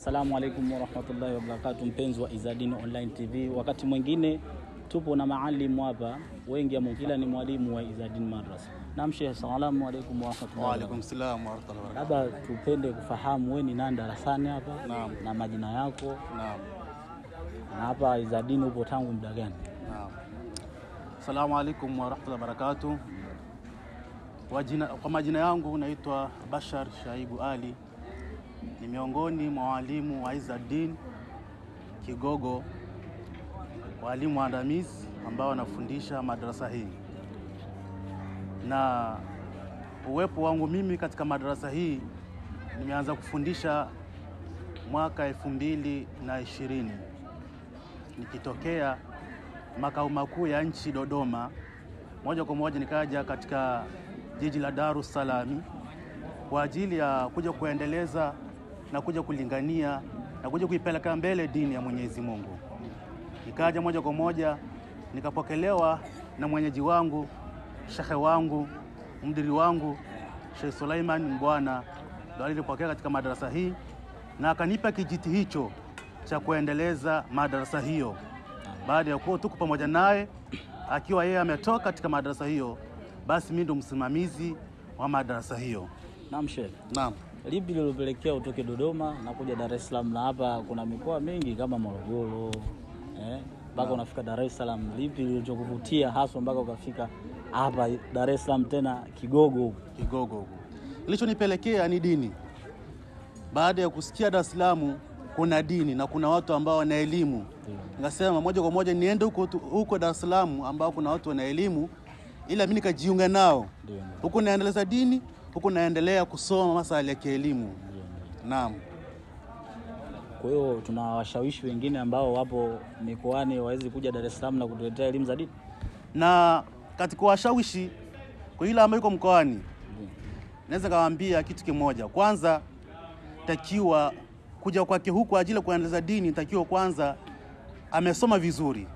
Assalamu alaikum warahmatullahi wabarakatuh, mpenzi wa Izzadeen Online TV. Wakati mwingine tupo na maalimu hapa, wengi kila ni mwalimu wa Izzadeen Madrasa. Naam Sheikh, assalamu alaikum warahmatullahi. Wa alaikum salaam warahmatullahi wabarakatuh. Labda tupende kufahamu wewe ni nani darasani hapa? Naam. Na majina yako? Naam. Na hapa Izzadeen upo tangu muda gani? Naam. Assalamu alaikum warahmatullahi wabarakatuh. Kwa majina yangu naitwa Bashar Shaibu Ali. Ni miongoni mwa walimu wa Izzadeen Kigogo, walimu waandamizi ambao wanafundisha madrasa hii. Na uwepo wangu mimi katika madrasa hii nimeanza kufundisha mwaka 2020 nikitokea makao makuu ya nchi Dodoma, moja kwa moja nikaja katika jiji la Dar es Salaam kwa ajili ya kuja kuendeleza na kuja kulingania na kuja kuipeleka mbele dini ya Mwenyezi Mungu. Nikaja moja kwa moja nikapokelewa na mwenyeji wangu, shekhe wangu, mdiri wangu, Sheikh Suleiman Mbwana, ndio alipokea katika madrasa hii na akanipa kijiti hicho cha kuendeleza madrasa hiyo. Baada ya kuwa tuko pamoja naye akiwa yeye ametoka katika madrasa hiyo, basi mimi ndo msimamizi wa madrasa hiyo. Naam Sheikh. Naam. Lipi lilopelekea utoke Dodoma na kuja Dar es Salaam, na hapa kuna mikoa mingi kama Morogoro mpaka unafika Dar es Salaam? Lipi lilichokuvutia hasa mpaka ukafika hapa Dar es Salaam, tena Kigogo huko? Kilichonipelekea ni dini. Baada ya kusikia Dar es Salaam kuna dini na kuna watu ambao wana elimu, nikasema moja kwa moja niende huko Dar es Salaam ambao kuna watu wana elimu, ila mimi nikajiunga nao. Huko naendeleza dini, huko naendelea kusoma masuala ya kielimu. Naam. Kwa hiyo tunawashawishi wengine ambao wapo mikoani waweze kuja Dar es Salaam na kutuletea elimu za dini. Na katika washawishi kwa yule ambaye yuko mkoani, naweza kawaambia kitu kimoja. Kwanza takiwa kuja kwake huko ajili ya kuendeleza dini, takiwa kwanza amesoma vizuri.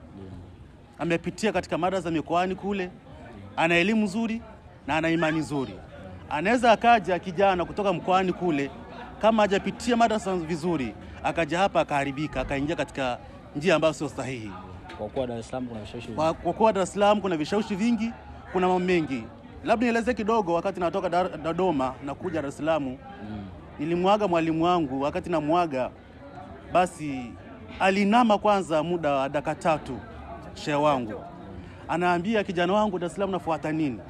Amepitia katika madrasa mikoani kule, ana elimu nzuri na ana imani nzuri. Anaweza akaja kijana kutoka mkoani kule, kama hajapitia madrasa vizuri, akaja hapa akaharibika, akaingia katika njia ambayo sio sahihi. Kwa kuwa Dar es Salaam kuna vishawishi vingi. Kwa kuwa Dar es Salaam kuna vishawishi vingi, kuna mambo mengi. Labda nieleze kidogo. Wakati natoka Dodoma na kuja Dar es Salaam, nilimwaga mwalimu wangu. Wakati namwaga, basi alinama kwanza muda wa dakika 3. Shehe wangu anaambia, kijana wangu, Dar es Salaam nafuata nini?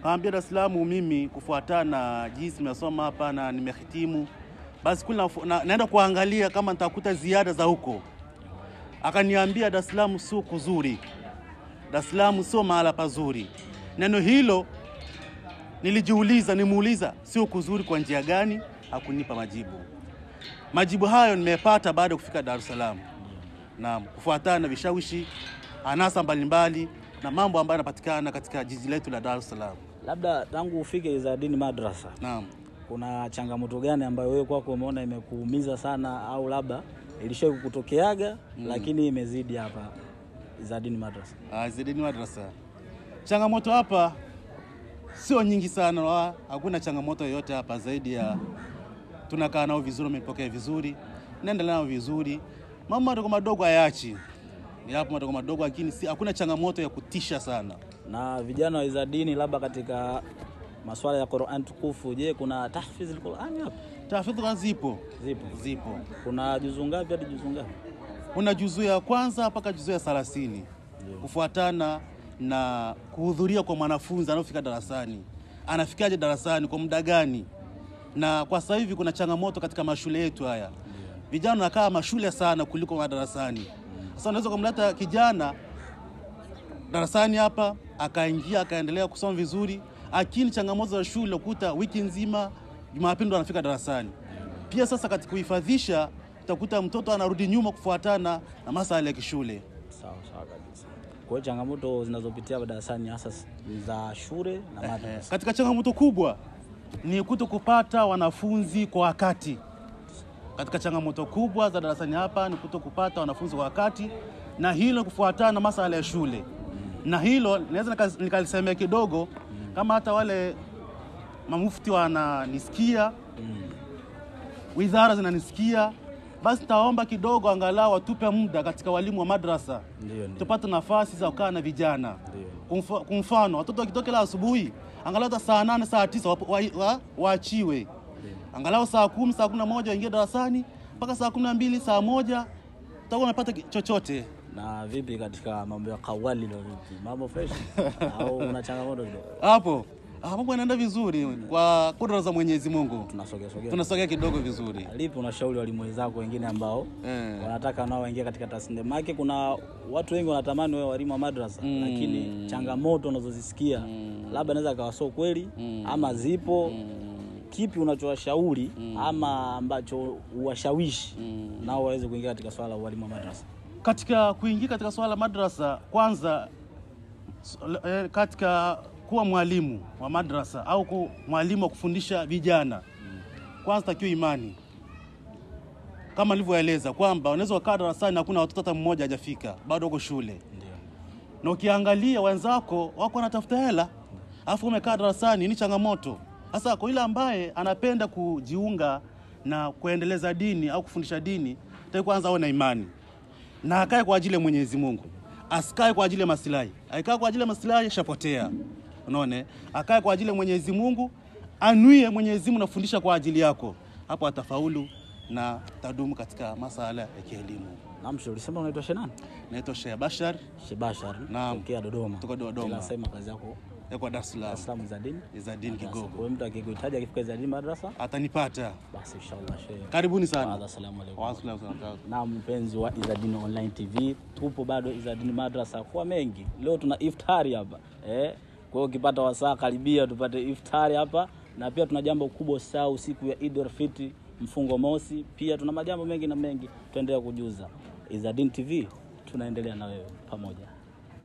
Kaambia, Dar es Salaam mimi kufuatana jinsi nimesoma hapa na nimehitimu, basi kule naenda kuangalia kama nitakuta ziada za huko. Akaniambia, Dar es Salaam sio kuzuri, Dar es Salaam sio mahala pazuri. Neno hilo nilijiuliza, nimuuliza sio kuzuri kwa njia gani? Hakunipa majibu. Majibu hayo nimepata baada ya kufika Dar es Salaam. Naam, kufuatana na vishawishi, anasa mbalimbali na mambo ambayo yanapatikana katika jiji letu la Dar es Salaam. Labda tangu ufike Izzadeen Madrasa, naam, kuna changamoto gani ambayo wewe kwako umeona imekuumiza sana, au labda ilishawahi kukutokeaga lakini imezidi hapa Izzadeen Madrasa? Izzadeen Madrasa, changamoto hapa sio nyingi sana. Hakuna changamoto yoyote hapa zaidi ya tunakaa nao vizuri, wamepokea vizuri, naendelea nao vizuri. Mambo madogo hayaachi. Ni hapo madogo madogo, lakini hakuna changamoto ya kutisha sana. Na vijana wa Izzadeen, labda katika masuala ya Qur'an tukufu, je, kuna tahfiz al-Qur'an hapa? Tahfidh zipo. Kuna juzu ngapi hadi juzu ngapi? Kuna juzu ya kwanza mpaka juzu ya 30. Kufuatana na kuhudhuria kwa mwanafunzi anafika darasani. Anafikaje darasani, kwa muda gani? Na kwa sasa hivi kuna changamoto katika mashule yetu haya. Vijana wanakaa mashule sana kuliko madarasani. Sasa unaweza kumleta kijana darasani hapa, akaingia akaendelea kusoma vizuri, lakini changamoto za shule ukuta wiki nzima Jumapili ndo anafika darasani. Pia sasa katika kuhifadhisha utakuta mtoto anarudi nyuma kufuatana na masuala ya shule. Sawa kabisa. Kwa hiyo changamoto zinazopitia darasani hasa za shule na madrasa. Katika changamoto kubwa ni kutokupata wanafunzi kwa wakati. Katika changamoto kubwa za darasani hapa ni kutokupata wanafunzi kwa wakati, na hilo kufuatana na masuala ya shule. Na hilo naweza nikalisemea kidogo, kama hata wale mamufti wananisikia, wizara zinanisikia, basi taomba kidogo angalau watupe muda katika walimu wa madrasa. Ndio. Tupate nafasi za kukaa na vijana. Kwa mfano watoto wakitokea asubuhi, angalau saa 8 saa 9 waachiwe. Angalau saa 10 saa 11 waingie darasani mpaka saa 12 saa 1 tutakuwa tunapata chochote. Na vipi katika mambo ya kawali ndio vipi? Mambo fresh au una changamoto kidogo? Hapo mambo yanaenda vizuri kwa kudra za Mwenyezi Mungu. Tunasogea kidogo vizuri. Lipi unashauri walimu wenzako wengine ambao wanataka nao waingie katika tasnia? Maana kuna watu wengi wanatamani wao walimu wa madrasa, lakini changamoto unazozisikia labda naweza kawa sio kweli ama zipo. Kipi unachowashauri ama ambacho uwashawishi nao waweze kuingia katika swala la walimu wa madrasa? Katika kuingia katika swala la madrasa, kwanza katika kuwa mwalimu wa madrasa au mwalimu wa kufundisha vijana, kwanza takiwa imani. Kama nilivyoeleza kwamba unaweza kukaa darasani hakuna watoto hata mmoja hajafika, bado uko shule. Ndio. Na ukiangalia wenzako wako wanatafuta hela, afu umekaa darasani, ni changamoto. Sasa kwa yule ambaye anapenda kujiunga na kuendeleza dini au kufundisha dini, takiwa kwanza awe na imani. Na akae kwa ajili ya Mwenyezi Mungu. Asikae kwa ajili ya maslahi. Akae kwa ajili ya maslahi shapotea. Unaona? Akae kwa ajili ya Mwenyezi Mungu, anuie Mwenyezi Mungu nafundisha kwa ajili yako. Hapo atafaulu na tadumu katika masala ya kielimu. Naam, ulisema unaitwa Shenan? Naitwa Shebashar. Shebashar. Tokea Dodoma. Toka Dodoma. Nasema kazi yako kwa Dar es Salaam. Dar es Salaam Izadin. Izadin Kigogo. Kwa mtu akikuhitaji akifika Izadin madrasa atanipata. Basi inshallah sheikh. Karibuni sana. Assalamu alaykum. Wa alaykum salaam. Na mpenzi wa Izadin Online TV, tupo bado Izadin madrasa kwa mengi. Leo tuna iftari hapa. Kwa hiyo ukipata wasaa karibia tupate iftari hapa, na pia tuna jambo kubwa sana siku ya Eid al-Fitr, mfungo mosi. Pia tuna majambo mengi na mengi tuendelea kujuza. Izadin TV tunaendelea na wewe pamoja.